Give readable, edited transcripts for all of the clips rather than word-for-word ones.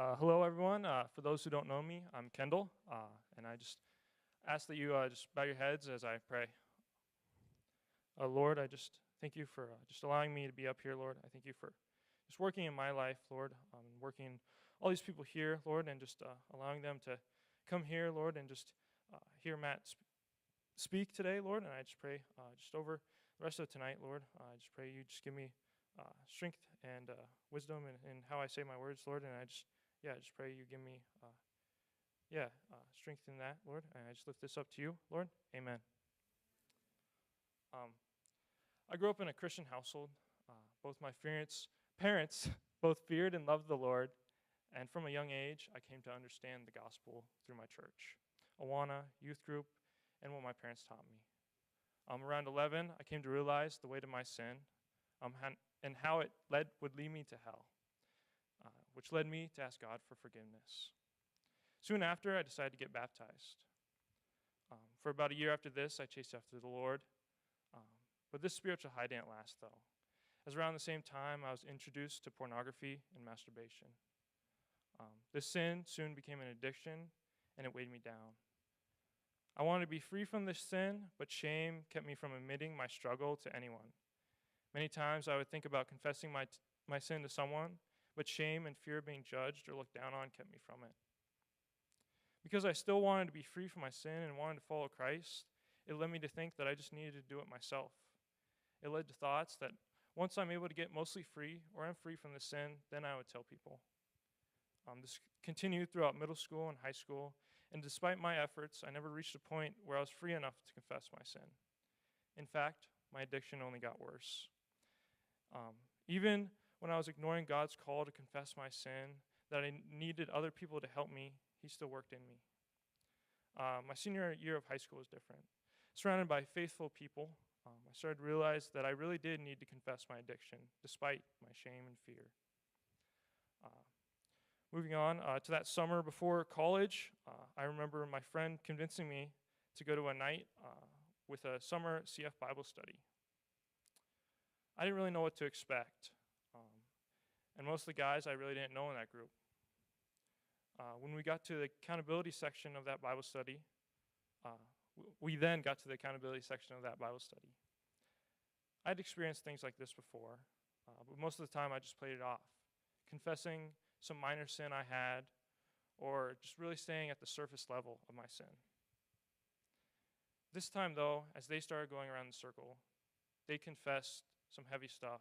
Hello, everyone. For those who don't know me, I'm Kendall, and I just ask that you just bow your heads as I pray. Lord, I just thank you for just allowing me to be up here, Lord. I thank you for just working in my life, Lord, and working all these people here, Lord, and just allowing them to come here, Lord, and just hear Matt speak today, Lord. And I just pray just over the rest of tonight, Lord. I just pray you just give me strength and wisdom in how I say my words, Lord. And I just pray you give me, strength in that, Lord. And I just lift this up to you, Lord. Amen. Um, I grew up in a Christian household. Both my parents both feared and loved the Lord. And from a young age, I came to understand the gospel through my church, Awana, youth group, and what my parents taught me. Around 11, I came to realize the weight of my sin and how it would lead me to hell, which led me to ask God for forgiveness. Soon after, I decided to get baptized. For about a year after this, I chased after the Lord. But this spiritual high didn't last, though, as around the same time, I was introduced to pornography and masturbation. This sin soon became an addiction, and it weighed me down. I wanted to be free from this sin, but shame kept me from admitting my struggle to anyone. Many times I would think about confessing my sin to someone, but shame and fear of being judged or looked down on kept me from it. Because I still wanted to be free from my sin and wanted to follow Christ, it led me to think that I just needed to do it myself. It led to thoughts that once I'm able to get mostly free, or I'm free from the sin, then I would tell people. This continued throughout middle school and high school, and despite my efforts, I never reached a point where I was free enough to confess my sin. In fact, my addiction only got worse. Even when I was ignoring God's call to confess my sin, that I needed other people to help me, He still worked in me. My senior year of high school was different. Surrounded by faithful people, I started to realize that I really did need to confess my addiction, despite my shame and fear. Moving on to that summer before college, I remember my friend convincing me to go to a night with a summer CF Bible study. I didn't really know what to expect, and most of the guys I really didn't know in that group. When we got to the accountability section of that Bible study, we then got to the accountability section of that Bible study. I'd experienced things like this before, but most of the time I just played it off, confessing some minor sin I had, or just really staying at the surface level of my sin. This time, though, as they started going around the circle, they confessed some heavy stuff,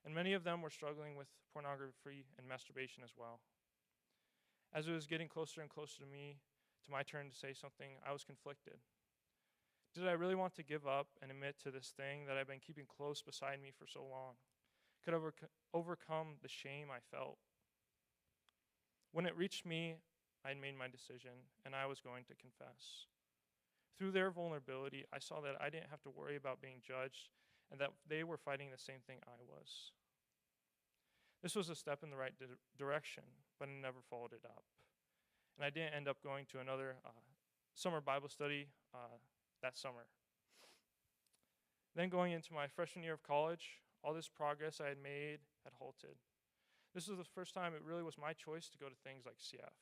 and many of them were struggling with pornography and masturbation as well. As it was getting closer and closer to me, to my turn to say something, I was conflicted. Did I really want to give up and admit to this thing that I've been keeping close beside me for so long? Could I overcome the shame I felt? When it reached me, I had made my decision, and I was going to confess. Through their vulnerability, I saw that I didn't have to worry about being judged, and that they were fighting the same thing I was. This was a step in the right direction, but I never followed it up. And I didn't end up going to another summer Bible study that summer. Then going into my freshman year of college, all this progress I had made had halted. This was the first time it really was my choice to go to things like CF.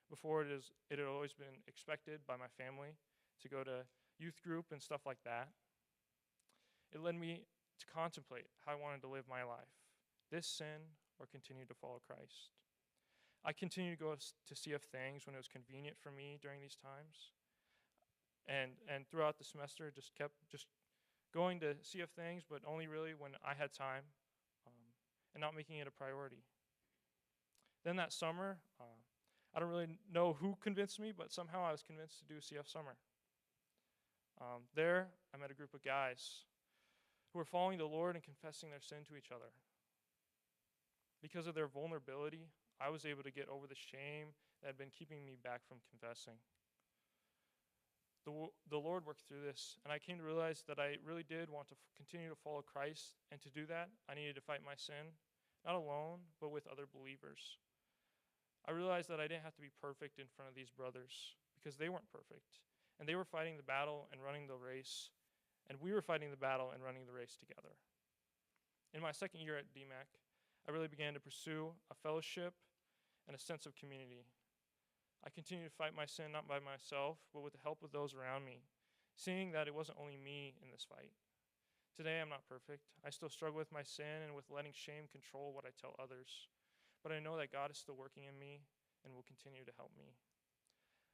Before it had always been expected by my family to go to youth group and stuff like that. It led me to contemplate how I wanted to live my life, this sin or continue to follow Christ. I continued to go to CF things when it was convenient for me during these times. And throughout the semester, just kept going to CF things, but only really when I had time, and not making it a priority. Then that summer, I don't really know who convinced me, but somehow I was convinced to do CF summer. There, I met a group of guys who were following the Lord and confessing their sin to each other. Because of their vulnerability, I was able to get over the shame that had been keeping me back from confessing. The Lord worked through this, and I came to realize that I really did want to continue to follow Christ, and to do that, I needed to fight my sin, not alone, but with other believers. I realized that I didn't have to be perfect in front of these brothers, because they weren't perfect, and they were fighting the battle and running the race, and we were fighting the battle and running the race together. In my second year at DMAC, I really began to pursue a fellowship and a sense of community. I continue to fight my sin not by myself, but with the help of those around me, seeing that it wasn't only me in this fight. Today I'm not perfect. I still struggle with my sin and with letting shame control what I tell others. But I know that God is still working in me and will continue to help me.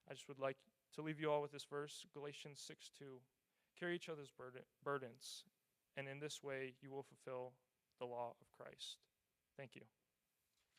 I just would like to leave you all with this verse, Galatians 6:2. Carry each other's burdens, and in this way you will fulfill the law of Christ. Thank you.